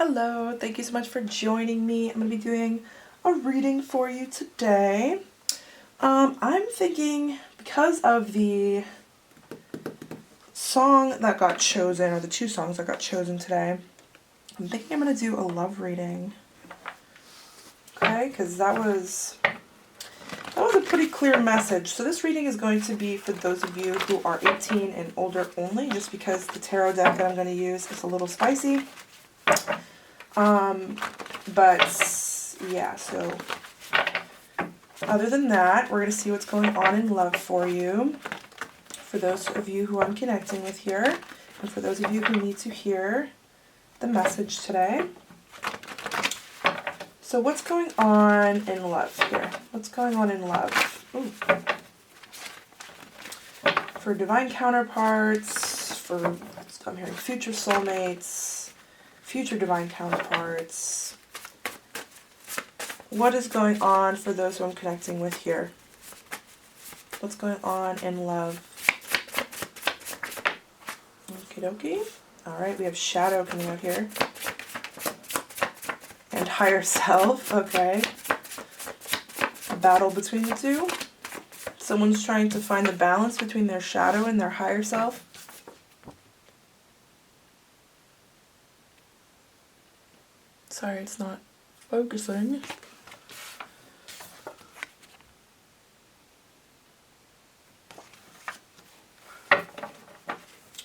Hello, thank you so much for joining me. I'm going to be doing a reading for you today. I'm thinking, because of the song that got chosen, or the two songs that got chosen today, I'm thinking I'm going to do a love reading. Okay, because that was a pretty clear message. So this reading is going to be for those of you who are 18 and older only, just because the tarot deck that I'm going to use is a little spicy. But yeah, so other than that, we're going to see what's going on in love for you, for those of you who I'm connecting with here, and for those of you who need to hear the message today. So what's going on in love here? What's going on in love? Ooh. For divine counterparts, I'm hearing future soulmates, future divine counterparts. What is going on for those who I'm connecting with here? What's going on in love? Okie dokie. Alright, we have shadow coming out here. And higher self, okay. A battle between the two. Someone's trying to find the balance between their shadow and their higher self. Sorry, it's not focusing.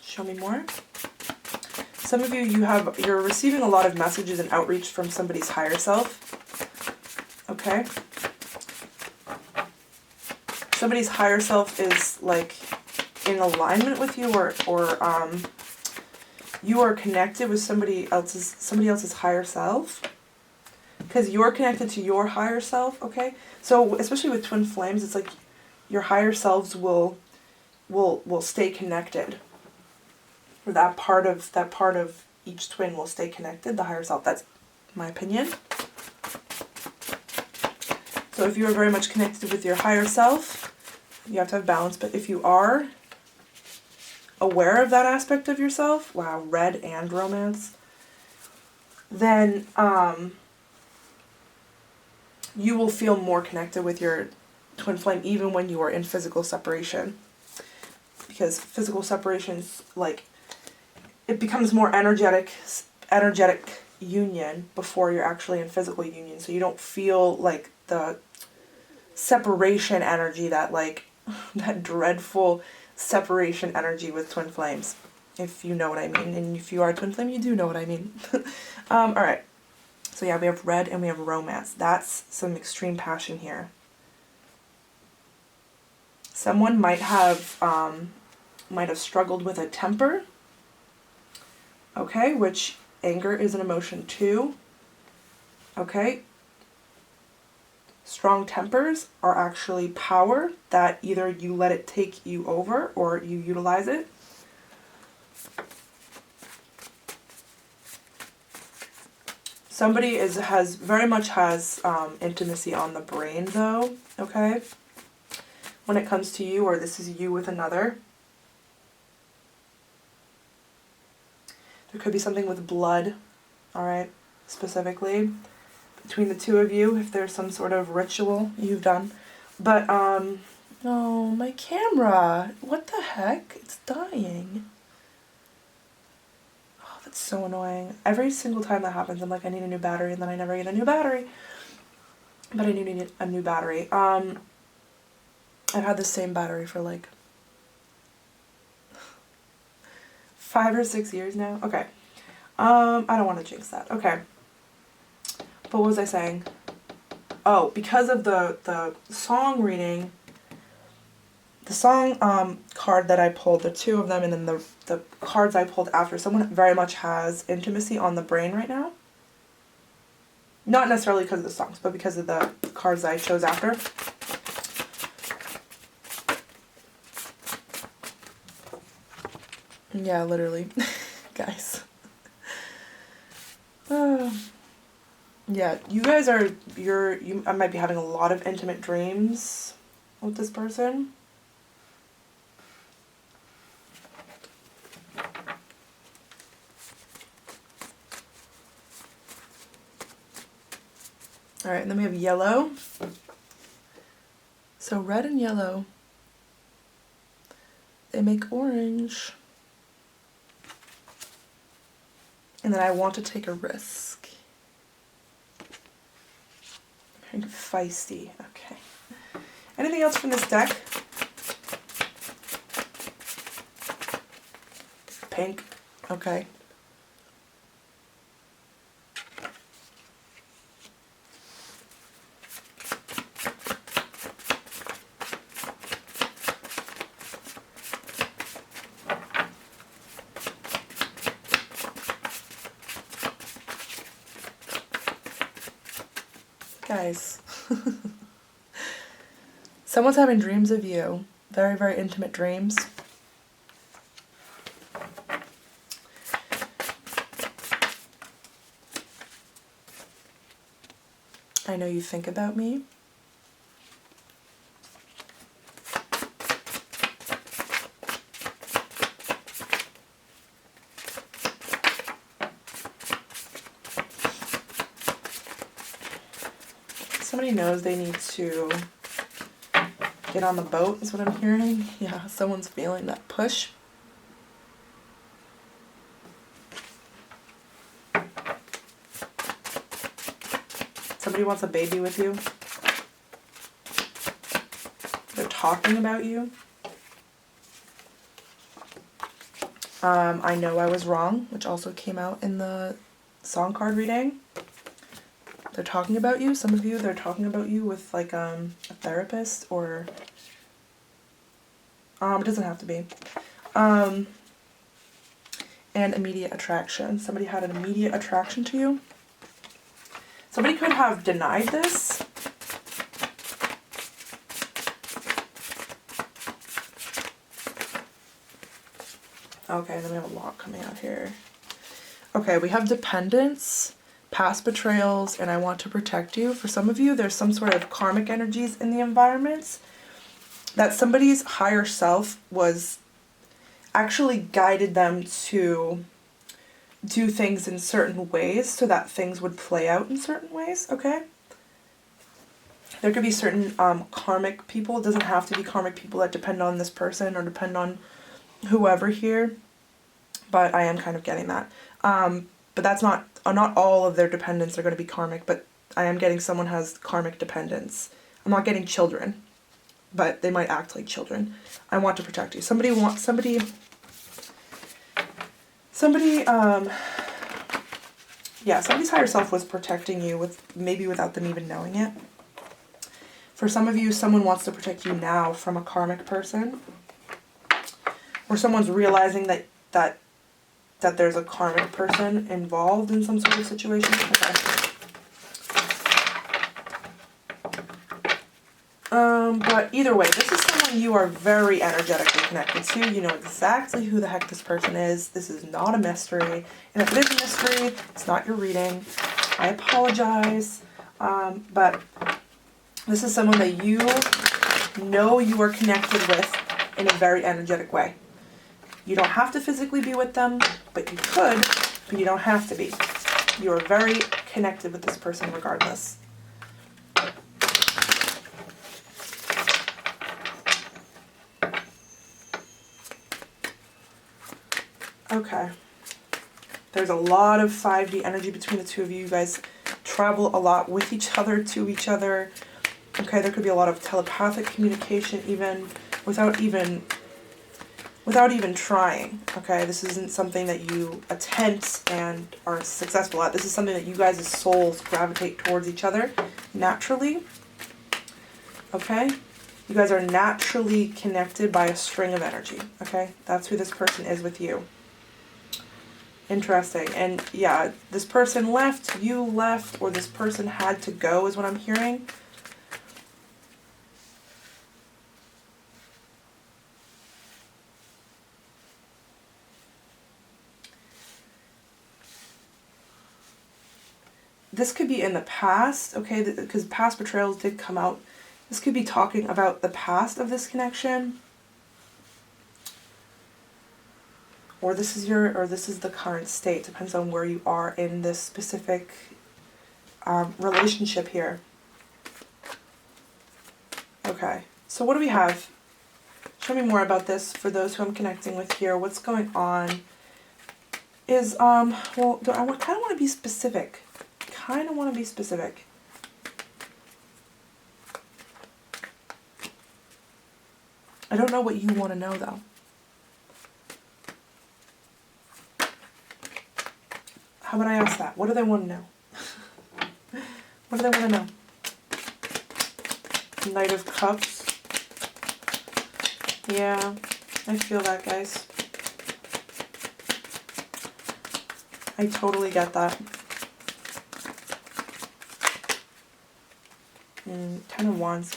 Show me more. Some of you, you're receiving a lot of messages and outreach from somebody's higher self. Okay? Somebody's higher self is like in alignment with you, or you are connected with somebody else's higher self, because you're connected to your higher self. Okay? So especially with twin flames, it's like your higher selves will stay connected. Or that part of each twin will stay connected, the higher self. That's my opinion. So if you are very much connected with your higher self, you have to have balance. But if you are aware of that aspect of yourself, wow, red and romance, then you will feel more connected with your twin flame even when you are in physical separation. Because physical separation is like, it becomes more energetic union before you're actually in physical union. So you don't feel like the separation energy, that dreadful separation energy with twin flames, if you know what I mean. And if you are a twin flame, you do know what I mean. Alright. So yeah, we have red and we have romance. That's some extreme passion here. Someone might have struggled with a temper. Okay, which anger is an emotion too. Okay. Strong tempers are actually power that either you let it take you over or you utilize it. Somebody very much has intimacy on the brain though, okay? When it comes to you, or this is you with another. There could be something with blood, alright, specifically, between the two of you, if there's some sort of ritual you've done. But, oh, my camera, what the heck? It's dying. Oh, that's so annoying. Every single time that happens, I'm like, I need a new battery, and then I never get a new battery. But I do need a new battery. I've had the same battery for like 5 or 6 years now. Okay. I don't want to jinx that. Okay. But what was I saying? Oh, because of the song reading, the song card that I pulled, the two of them, and then the cards I pulled after, someone very much has intimacy on the brain right now. Not necessarily because of the songs, but because of the cards I chose after. Yeah, literally. Guys. Yeah, you guys are, I might be having a lot of intimate dreams with this person. All right, and then we have yellow. So red and yellow, they make orange. And then I want to take a risk. Kind of feisty, okay. Anything else from this deck? Pink, okay. Guys, someone's having dreams of you. Very, very intimate dreams. I know you think about me. Somebody knows they need to get on the boat, is what I'm hearing. Yeah, someone's feeling that push. Somebody wants a baby with you. They're talking about you. I know I was wrong, which also came out in the song card reading. They're talking about you. Some of you, they're talking about you with like a therapist or it doesn't have to be. And immediate attraction. Somebody had an immediate attraction to you. Somebody could have denied this. Okay, then we have a lot coming out here. Okay, we have dependence, past betrayals, and I want to protect you. For some of you, there's some sort of karmic energies in the environments that somebody's higher self was actually guided them to do things in certain ways so that things would play out in certain ways, okay? There could be certain karmic people. It doesn't have to be karmic people that depend on this person or depend on whoever here, but I am kind of getting that. But that's not all of their dependents are going to be karmic, but I am getting someone has karmic dependence. I'm not getting children, but they might act like children. I want to protect you. Somebody's higher self was protecting you maybe without them even knowing it. For some of you, someone wants to protect you now from a karmic person. Or someone's realizing that there's a karmic person involved in some sort of situation. Okay. But either way, this is someone you are very energetically connected to. You know exactly who the heck this person is. This is not a mystery. And if it is a mystery, it's not your reading. I apologize. But this is someone that you know you are connected with in a very energetic way. You don't have to physically be with them, but you could, but you don't have to be. You are very connected with this person regardless. Okay. There's a lot of 5D energy between the two of you. You guys travel a lot with each other, to each other. Okay, there could be a lot of telepathic communication even without even trying. Okay, this isn't something that you attempt and are successful at. This is something that you guys as souls gravitate towards each other naturally. Okay, you guys are naturally connected by a string of energy. Okay, that's who this person is with you. Interesting. And yeah, this person left, you left, or this person had to go is what I'm hearing. This could be in the past, okay, because past betrayals did come out. This could be talking about the past of this connection. Or this is the current state. Depends on where you are in this specific relationship here. Okay, so what do we have? Show me more about this for those who I'm connecting with here. What's going on is, well, I kind of want to be specific. Kind of want to be specific. I don't know what you want to know, though. How would I ask that? What do they want to know? What do they want to know? Knight of Cups. Yeah, I feel that, guys. I totally get that. Ten of Wands.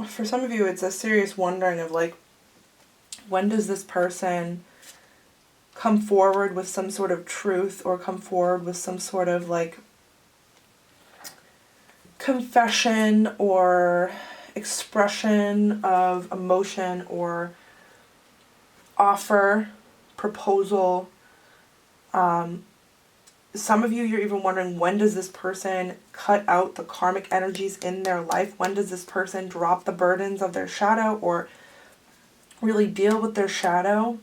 For some of you, it's a serious wondering of like, when does this person come forward with some sort of truth, or come forward with some sort of like confession or expression of emotion or offer, proposal. Some of you, you're even wondering, when does this person cut out the karmic energies in their life? When does this person drop the burdens of their shadow or really deal with their shadow?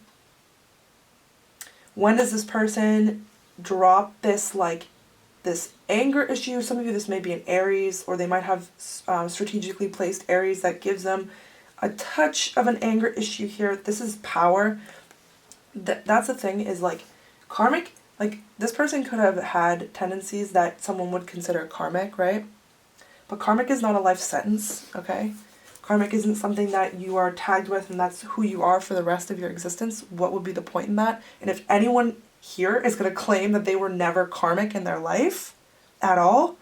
When does this person drop this, like, this anger issue? Some of you, this may be an Aries, or they might have strategically placed Aries that gives them a touch of an anger issue here. This is power. That's the thing, is like karmic, like this person could have had tendencies that someone would consider karmic, right? But karmic is not a life sentence, okay? Karmic isn't something that you are tagged with and that's who you are for the rest of your existence. What would be the point in that? And if anyone here is going to claim that they were never karmic in their life at all,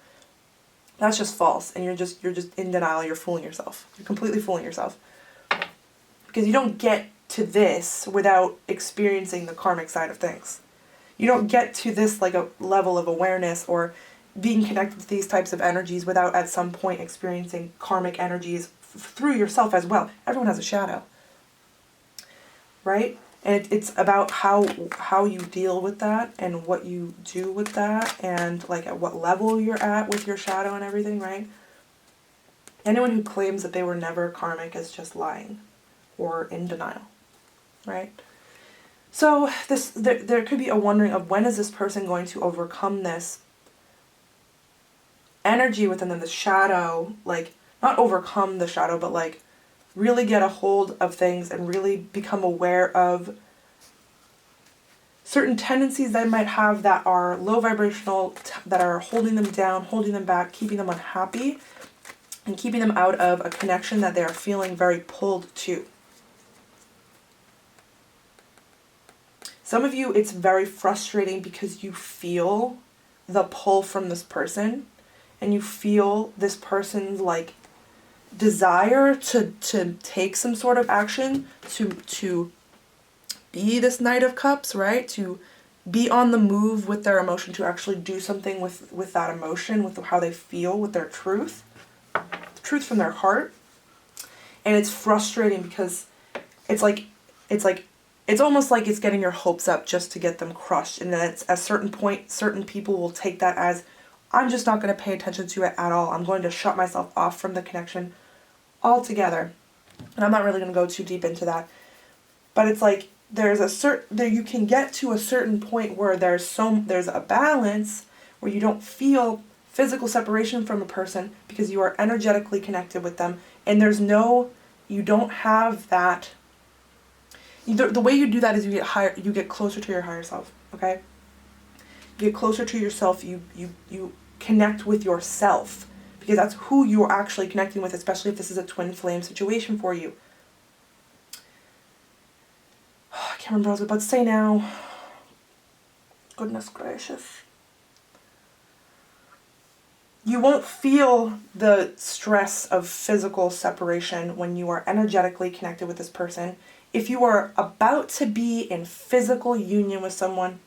that's just false. And you're just in denial. You're fooling yourself. You're completely fooling yourself. Because you don't get to this without experiencing the karmic side of things. You don't get to this like a level of awareness or being connected with these types of energies without at some point experiencing karmic energies through yourself as well. Everyone has a shadow, right? And it's about how you deal with that and what you do with that and like at what level you're at with your shadow and everything, right? Anyone who claims that they were never karmic is just lying or in denial, right? So there could be a wondering of, when is this person going to overcome this energy within them, the shadow, like not overcome the shadow, but like really get a hold of things and really become aware of certain tendencies they might have that are low vibrational, that are holding them down, holding them back, keeping them unhappy, and keeping them out of a connection that they are feeling very pulled to. Some of you, it's very frustrating because you feel the pull from this person and you feel this person's like desire to take some sort of action, to be this Knight of Cups, right? To be on the move with their emotion, to actually do something with that emotion, with how they feel, with their truth, the truth from their heart. And it's frustrating because it's almost like it's getting your hopes up just to get them crushed. And then at a certain point, certain people will take that as, I'm just not going to pay attention to it at all. I'm going to shut myself off from the connection altogether. And I'm not really going to go too deep into that. But it's like you can get to a certain point where there's a balance where you don't feel physical separation from a person because you are energetically connected with them. And you don't have that. The way you do that is you get closer to your higher self, okay? You get closer to yourself, you connect with yourself, because that's who you're actually connecting with, especially if this is a twin flame situation for you. I can't remember what I was about to say now. Goodness gracious. You won't feel the stress of physical separation when you are energetically connected with this person. If you are about to be in physical union with someone,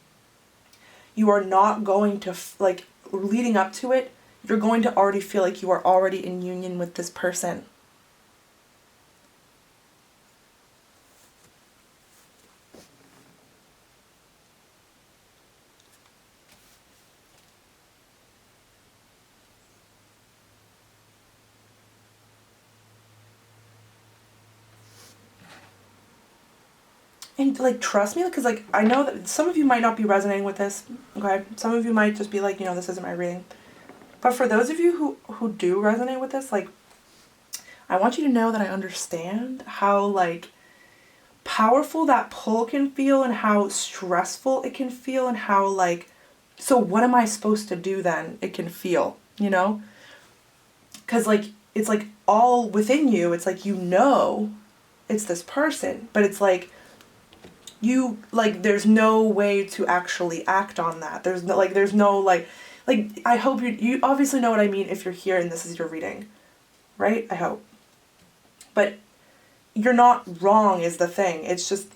you are not going to, leading up to it, you're going to already feel like you are already in union with this person. And, like, trust me, because, like, I know that some of you might not be resonating with this, okay? Some of you might just be like, you know, this isn't my reading. But for those of you who do resonate with this, like, I want you to know that I understand how, like, powerful that pull can feel and how stressful it can feel and how, like, so what am I supposed to do then? It can feel, you know? Because, like, it's, like, all within you, it's, like, you know it's this person, but it's, like, you, like, there's no way to actually act on that. There's no, like, I hope you obviously know what I mean if you're here and this is your reading, right? I hope. But you're not wrong is the thing. It's just,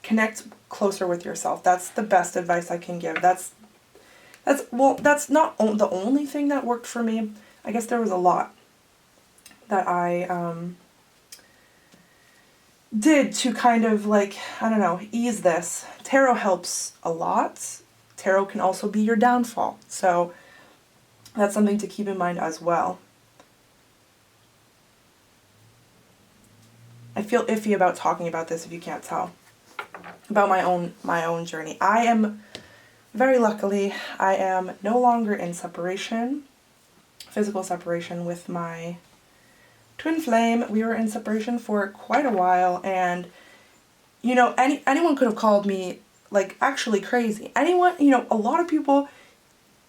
connect closer with yourself. That's the best advice I can give. That's not the only thing that worked for me. I guess there was a lot that I, did to kind of, like, I don't know, ease this. Tarot helps a lot. Tarot can also be your downfall. So that's something to keep in mind as well. I feel iffy about talking about this if you can't tell. About my own journey. Very luckily, I am no longer in separation, physical separation with my twin flame. We were in separation for quite a while, and, you know, anyone could have called me, like, actually crazy. Anyone, you know, a lot of people,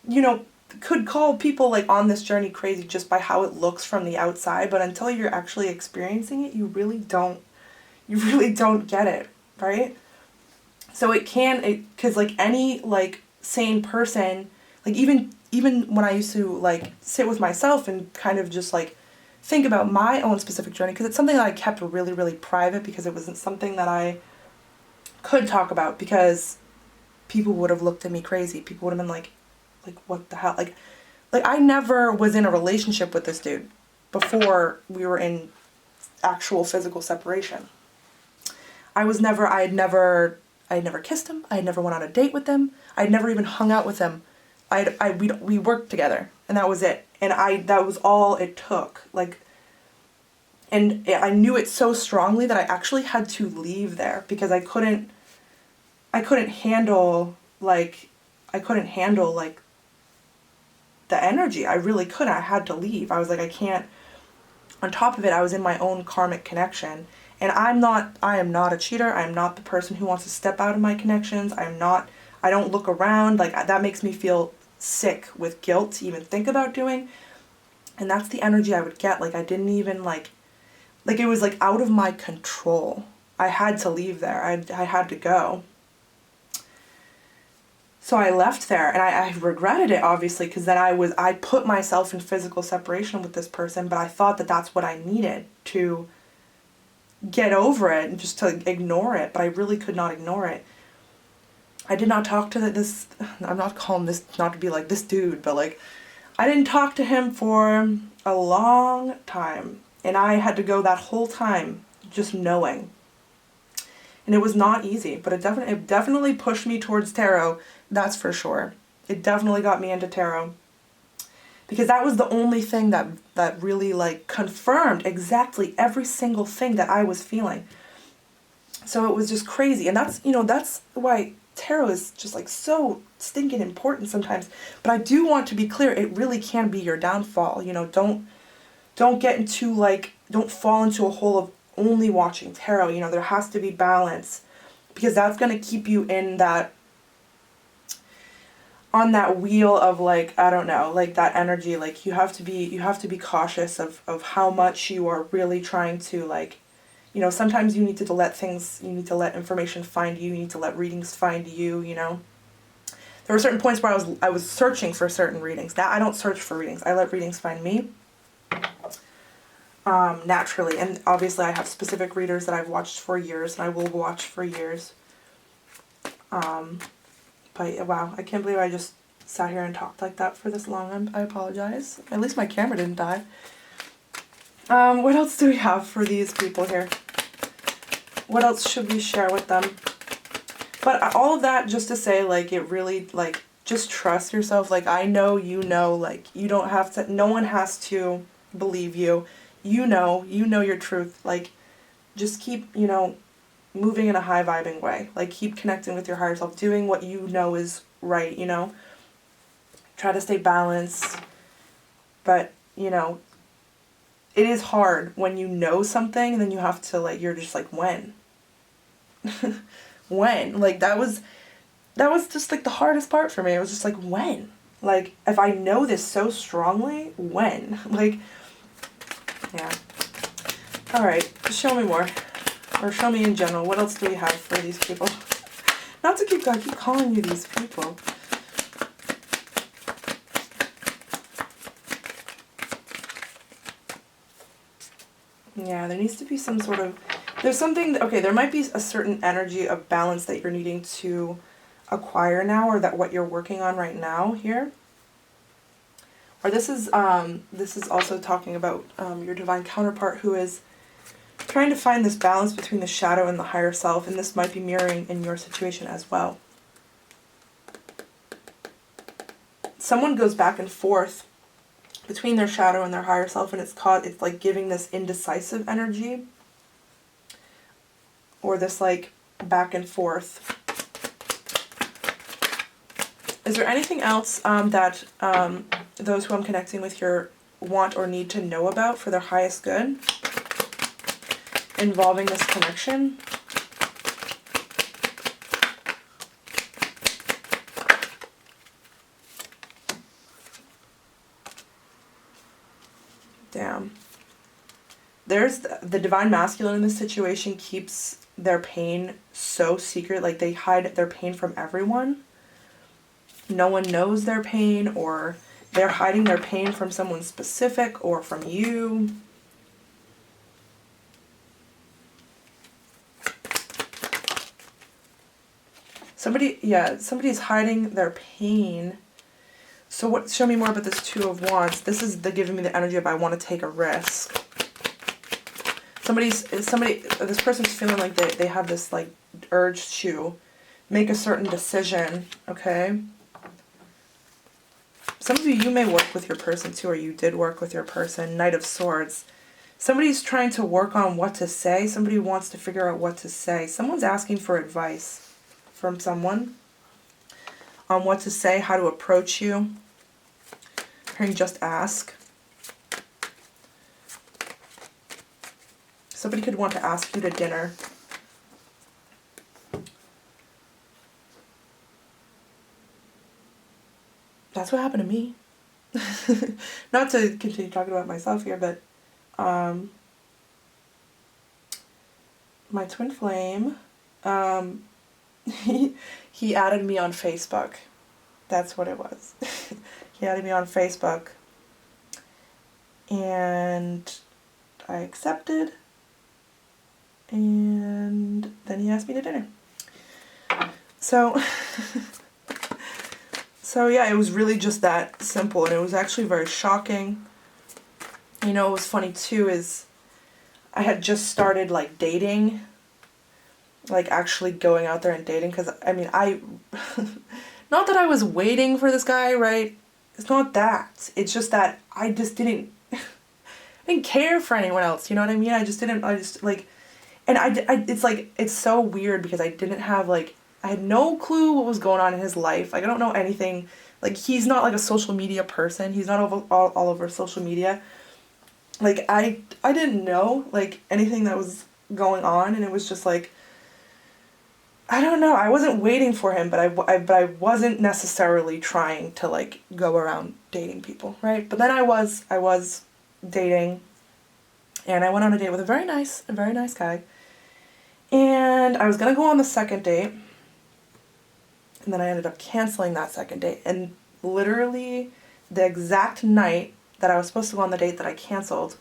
you know, could call people, like, on this journey crazy just by how it looks from the outside, but until you're actually experiencing it, you really don't get it, right? So because, like, any, like, sane person, like, even when I used to, like, sit with myself and kind of just, like, think about my own specific journey, because it's something that I kept really, really private, because it wasn't something that I could talk about, because people would have looked at me crazy. People would have been like, what the hell? Like I never was in a relationship with this dude before we were in actual physical separation. I had never kissed him. I had never went on a date with him. I had never even hung out with him. We worked together, and that was it. And that was all it took. Like, and I knew it so strongly that I actually had to leave there, because I couldn't handle, like, the energy. I really couldn't. I had to leave. I was like, I can't. On top of it, I was in my own karmic connection. And I am not a cheater. I'm not the person who wants to step out of my connections. I don't look around. Like, that makes me feel sick with guilt to even think about doing. And that's the energy I would get. Like, I didn't even, like it was, like, out of my control. I had to leave there. I had to go. So I left there, and I regretted it, obviously, because then I put myself in physical separation with this person, but I thought that that's what I needed to get over it and just to ignore it, but I really could not ignore it. I did not talk to this, I'm not calling this, not to be like this dude, but, like, I didn't talk to him for a long time, and I had to go that whole time just knowing. And it was not easy, but it definitely pushed me towards tarot, that's for sure. It definitely got me into tarot. Because that was the only thing that really, like, confirmed exactly every single thing that I was feeling. So it was just crazy. And that's why tarot is just, like, so stinking important sometimes. But I do want to be clear, it really can be your downfall. You know, don't get into, like, don't fall into a hole of only watching tarot. You know, there has to be balance, because that's going to keep you in that, on that wheel of, like, I don't know, like, that energy. Like, you have to be cautious of how much you are really trying to, like, you know, sometimes you need to let information find you. You need to let readings find you, you know. There were certain points where I was searching for certain readings. Now I don't search for readings. I let readings find me. Naturally. And obviously I have specific readers that I've watched for years, and I will watch for years. But wow, I can't believe I just sat here and talked like that for this long. I apologize. At least my camera didn't die. What else do we have for these people here? What else should we share with them? But all of that just to say, like, it really, like, just trust yourself. Like, I know, you know, like, you don't have to, no one has to believe you. You know your truth. Like, just keep, you know, moving in a high vibing way. Like, keep connecting with your higher self, doing what you know is right, you know? Try to stay balanced. But, you know, it is hard when you know something and then you have to, like, you're just like, when? When? Like, that was just, like, the hardest part for me. It was just like, when? Like, if I know this so strongly, when? Like, yeah. Alright, show me more. Or show me in general. What else do we have for these people? Not to keep, I keep calling you these people. Yeah, there needs to be some sort of, there's something, okay, there might be a certain energy of balance that you're needing to acquire now, or that what you're working on right now here. Or this is also talking about your divine counterpart who is trying to find this balance between the shadow and the higher self, and this might be mirroring in your situation as well. Someone goes back and forth between their shadow and their higher self, and it's like giving this indecisive energy, or this like back and forth. Is there anything else that those who I'm connecting with here want or need to know about for their highest good involving this connection? Damn. There's the divine masculine in this situation keeps their pain so secret, like they hide their pain from everyone. No one knows their pain, or they're hiding their pain from someone specific or from you. Somebody's hiding their pain. So what? Show me more about this Two of Wands. This is giving me the energy of I want to take a risk. This person's feeling like they have this like urge to make a certain decision, okay? Some of you may work with your person too, or you did work with your person. Knight of Swords. Somebody's trying to work on what to say. Somebody wants to figure out what to say. Someone's asking for advice from someone on what to say, how to approach you. Hearing just ask. Somebody could want to ask you to dinner. That's what happened to me. Not to continue talking about myself here, but my twin flame, he added me on Facebook. That's what it was. He added me on Facebook, and I accepted, and then he asked me to dinner. So yeah, it was really just that simple, and it was actually very shocking. You know, what was funny too is I had just started like dating, like actually going out there and dating, because I mean, not that I was waiting for this guy, right? It's not that. It's just that I just didn't care for anyone else, you know what I mean? It's so weird because I didn't have like, I had no clue what was going on in his life. Like, I don't know anything. Like, he's not like a social media person. He's not all over social media. Like, I didn't know like anything that was going on, and it was just like, I don't know. I wasn't waiting for him, but I wasn't necessarily trying to like go around dating people, right? But then I was dating, and I went on a date with a very nice guy, and I was gonna go on the second date, and then I ended up canceling that second date, and literally the exact night that I was supposed to go on the date that I canceled,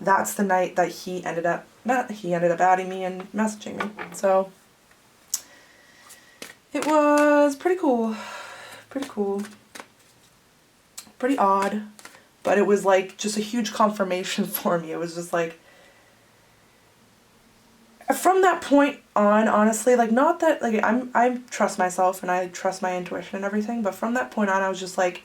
that's the night that he ended up adding me and messaging me. So it was pretty cool. Pretty odd. But it was like just a huge confirmation for me. It was just like, from that point on, honestly, like, not that, like, I trust myself and I trust my intuition and everything, but from that point on, I was just like,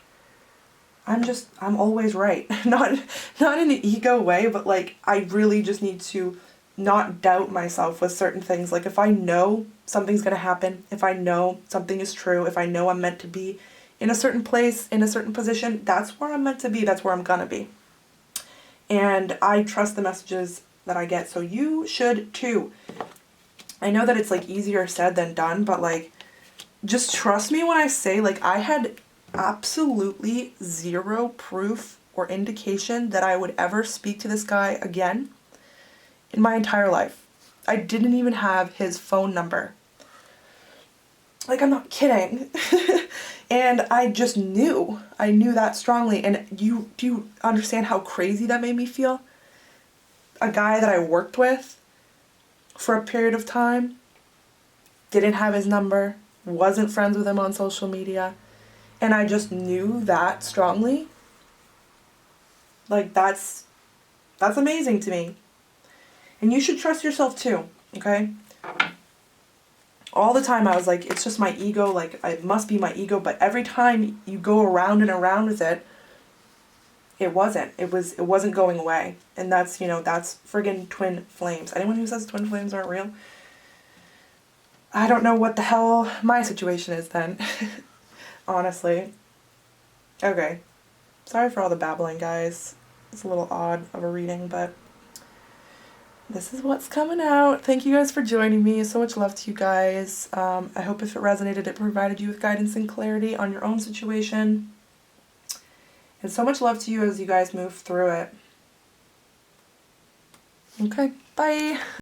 I'm always right. Not in an ego way, but like, I really just need to not doubt myself with certain things. Like if I know something's going to happen, if I know something is true, if I know I'm meant to be in a certain place, in a certain position, that's where I'm meant to be, that's where I'm going to be. And I trust the messages that I get, so you should too. I know that it's like easier said than done, but like just trust me when I say, like, I had absolutely zero proof or indication that I would ever speak to this guy again in my entire life. I didn't even have his phone number. Like, I'm not kidding. And I just knew. I knew that strongly. And do you understand how crazy that made me feel? A guy that I worked with for a period of time, didn't have his number, wasn't friends with him on social media, and I just knew that strongly. Like, that's amazing to me. And you should trust yourself too, okay? All the time I was like, it's just my ego, like, it must be my ego, but every time you go around and around with it, it wasn't going away. And that's, that's friggin' twin flames. Anyone who says twin flames aren't real, I don't know what the hell my situation is then. Honestly. Okay. Sorry for all the babbling, guys. It's a little odd of a reading, but this is what's coming out. Thank you guys for joining me. So much love to you guys. I hope if it resonated, it provided you with guidance and clarity on your own situation. And so much love to you as you guys move through it. Okay, bye.